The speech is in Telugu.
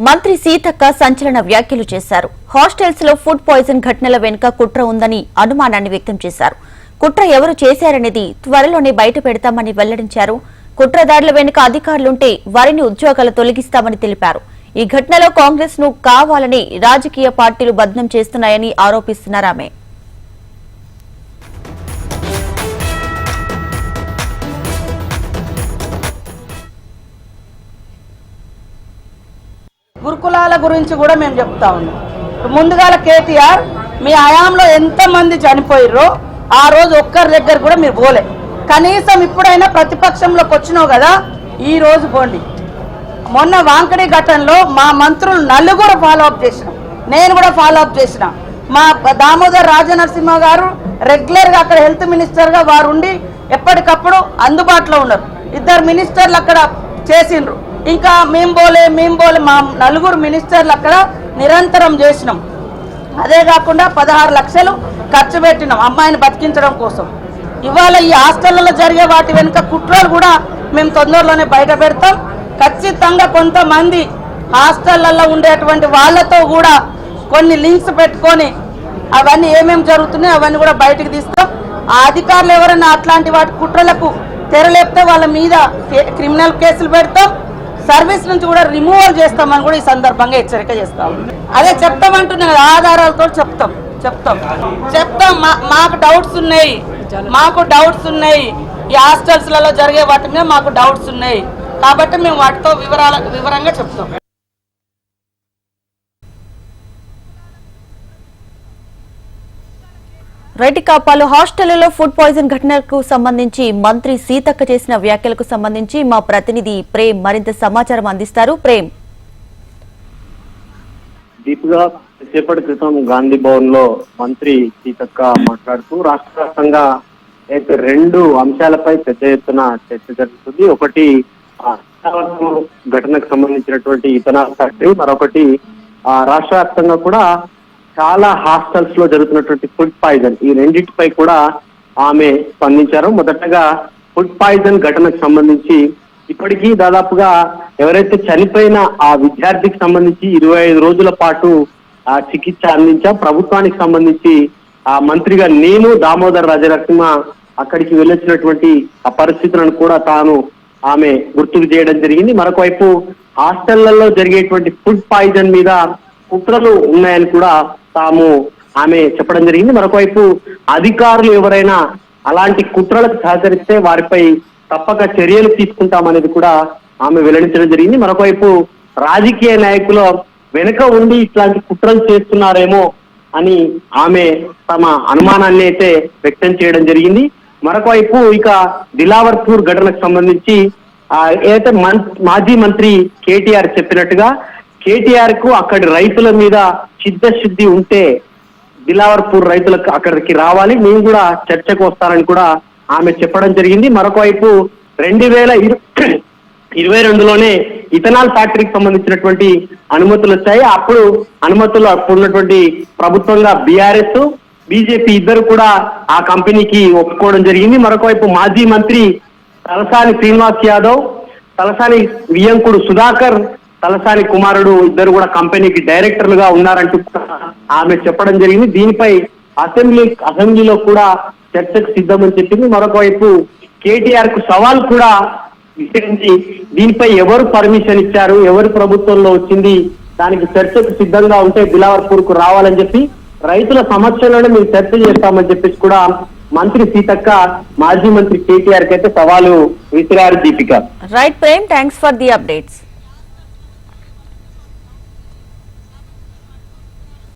మంత్రి సీతక్క సంచలన వ్యాఖ్యలు చేశారు. హాస్టల్స్ లో ఫుడ్ పాయిజన్ ఘటనల వెనుక కుట్ర ఉందని అనుమానాన్ని వ్యక్తం చేశారు. కుట్ర ఎవరు చేశారనేది త్వరలోనే బయట పెడతామని వెల్లడించారు. కుట్రదారుల వెనుక అధికారులుంటే వారిని ఉద్యోగాలు తొలగిస్తామని తెలిపారు. ఈ ఘటనలో కాంగ్రెస్ ను కావాలని రాజకీయ పార్టీలు బద్నం చేస్తున్నాయని ఆరోపిస్తున్నారు ఆమె. గురుకులాల గురించి కూడా మేము చెప్తా ఉన్నాం. ముందుగాల కేటీఆర్ మీ హయాంలో ఎంతమంది చనిపోయారో ఆ రోజు ఒక్కరి దగ్గర కూడా మీరు పోలే. కనీసం ఇప్పుడైనా ప్రతిపక్షంలోకి వచ్చినావు కదా, ఈ రోజు పోండి. మొన్న వాంకడి ఘటనలో మా మంత్రులు నలుగురు ఫాలో అప్ చేసినాం, నేను కూడా ఫాలో అప్ చేసిన. మా దామోదర్ రాజనరసింహ గారు రెగ్యులర్గా అక్కడ హెల్త్ మినిస్టర్గా వారు ఉండి ఎప్పటికప్పుడు అందుబాటులో ఉన్నారు. ఇద్దరు మినిస్టర్లు అక్కడ చేసిండ్రు. ఇంకా మేము పోలే మా నలుగురు మినిస్టర్లు అక్కడ నిరంతరం చేసినాం. అదే కాకుండా 16 లక్షలు ఖర్చు పెట్టినాం అమ్మాయిని బతికించడం కోసం. ఇవాళ ఈ హాస్టళ్లలో జరిగే వాటి వెనుక కుట్రలు కూడా మేము తొందరలోనే బయట పెడతాం. ఖచ్చితంగా కొంతమంది హాస్టళ్లలో ఉండేటువంటి వాళ్ళతో కూడా కొన్ని లింక్స్ పెట్టుకొని అవన్నీ ఏమేమి జరుగుతున్నాయో అవన్నీ కూడా బయటకు తీస్తాం. ఆ అధికారులు ఎవరైనా అట్లాంటి వాటి కుట్రలకు తెరలేపితే వాళ్ళ మీద క్రిమినల్ కేసులు పెడతాం, సర్వీస్ నుంచి కూడా రిమూవల్ చేస్తామని కూడా ఈ సందర్భంగా హెచ్చరిక చేస్తాం. అదే చెప్తామంటున్నా కదా, ఆధారాలతో చెప్తాం. మాకు డౌట్స్ ఉన్నాయి. ఈ హాస్టల్స్లలో జరిగే వాటి మీద మాకు డౌట్స్ ఉన్నాయి కాబట్టి మేము వాటితో వివరంగా చెప్తాం. పలు హాస్టళ్లలో ఫుడ్ పాయిజన్ ఘటనకు సంబంధించి మంత్రి సీతక్క చేసిన వ్యాఖ్యలకు సంబంధించి మా ప్రతినిధి ప్రేమ్ మరింత సమాచారం అందిస్తారు. ప్రేమ్. దీపుగా సేపటి క్రితం గాంధీ భవన్ లో మంత్రి సీతక్క మాట్లాడుతూ రాష్ట్ర వ్యాప్తంగా అయితే 2 అంశాలపై పెద్ద ఎత్తున చర్చ జరుగుతుంది. ఒకటి ఘటనకు సంబంధించినటువంటి ఇథనాల్ ఫ్యాక్టరీ, మరొకటి రాష్ట్ర వ్యాప్తంగా కూడా చాలా హాస్టల్స్ లో జరుగుతున్నటువంటి ఫుడ్ పాయిజన్, ఈ రెండింటిపై కూడా ఆమె స్పందించారు. మొదటగా ఫుడ్ పాయిజన్ ఘటనకు సంబంధించి ఇప్పటికీ దాదాపుగా ఎవరైతే చనిపోయిన ఆ విద్యార్థికి సంబంధించి 25 రోజుల పాటు చికిత్స అందించాం. ప్రభుత్వానికి సంబంధించి ఆ మంత్రిగా నేను దామోదర్ రాజనరసింహ అక్కడికి వెళ్ళొచ్చినటువంటి ఆ పరిస్థితులను కూడా ఆమె గుర్తుకు చేయడం జరిగింది. మరొక వైపు హాస్టళ్లలో జరిగేటువంటి ఫుడ్ పాయిజన్ మీద కుట్రలు ఉన్నాయని కూడా ఆమె చెప్పడం జరిగింది. మరొకవైపు అధికారులు ఎవరైనా అలాంటి కుట్రలకు సహకరిస్తే వారిపై తప్పక చర్యలు తీసుకుంటామనేది కూడా ఆమె వెల్లడించడం జరిగింది. మరొకవైపు రాజకీయ నాయకులు వెనుక ఉండి ఇట్లాంటి కుట్రలు చేస్తున్నారేమో అని ఆమె తమ అనుమానాన్ని అయితే వ్యక్తం చేయడం జరిగింది. మరొకవైపు ఇక దిలావర్పూర్ ఘటనకు సంబంధించి ఏదైతే మాజీ మంత్రి కేటీఆర్ చెప్పినట్టుగా కేటీఆర్ కు అక్కడి రైతుల మీద చిత్తశుద్ధి ఉంటే దిలావర్పూర్ రైతులకు అక్కడికి రావాలి, మేము కూడా చర్చకు వస్తారని కూడా ఆమె చెప్పడం జరిగింది. మరొక వైపు 2022లోనే ఇథనాల్ ఫ్యాక్టరీకి సంబంధించినటువంటి అనుమతులు వచ్చాయి. అప్పుడు అనుమతులు ఉన్నటువంటి ప్రభుత్వంగా బీఆర్ఎస్ బీజేపీ ఇద్దరు కూడా ఆ కంపెనీకి ఒప్పుకోవడం జరిగింది. మరొక వైపు మాజీ మంత్రి తలసాని శ్రీనివాస్ యాదవ్, తలసాని వియంకుడు సుధాకర్, తలసాని కుమారుడు ఇద్దరు కూడా కంపెనీకి డైరెక్టర్లుగా ఉన్నారంటూ ఆమె చెప్పడం జరిగింది. దీనిపై అసెంబ్లీలో కూడా చర్చకు సిద్ధమని చెప్పింది. మరొక వైపు కేటీఆర్ కు సవాల్ కూడా విసిరించి దీనిపై ఎవరు పర్మిషన్ ఇచ్చారు, ఎవరు ప్రభుత్వంలో వచ్చింది, దానికి చర్చకు సిద్ధంగా ఉంటే దిలావర్పూర్ కు రావాలని చెప్పి రైతుల సమస్యలను మేము చర్చ చేస్తామని చెప్పేసి కూడా మంత్రి సీతక్క మాజీ మంత్రి కేటీఆర్ కి అయితే సవాలు విసిరారు. Deepika. Right Prem, thanks for the updates.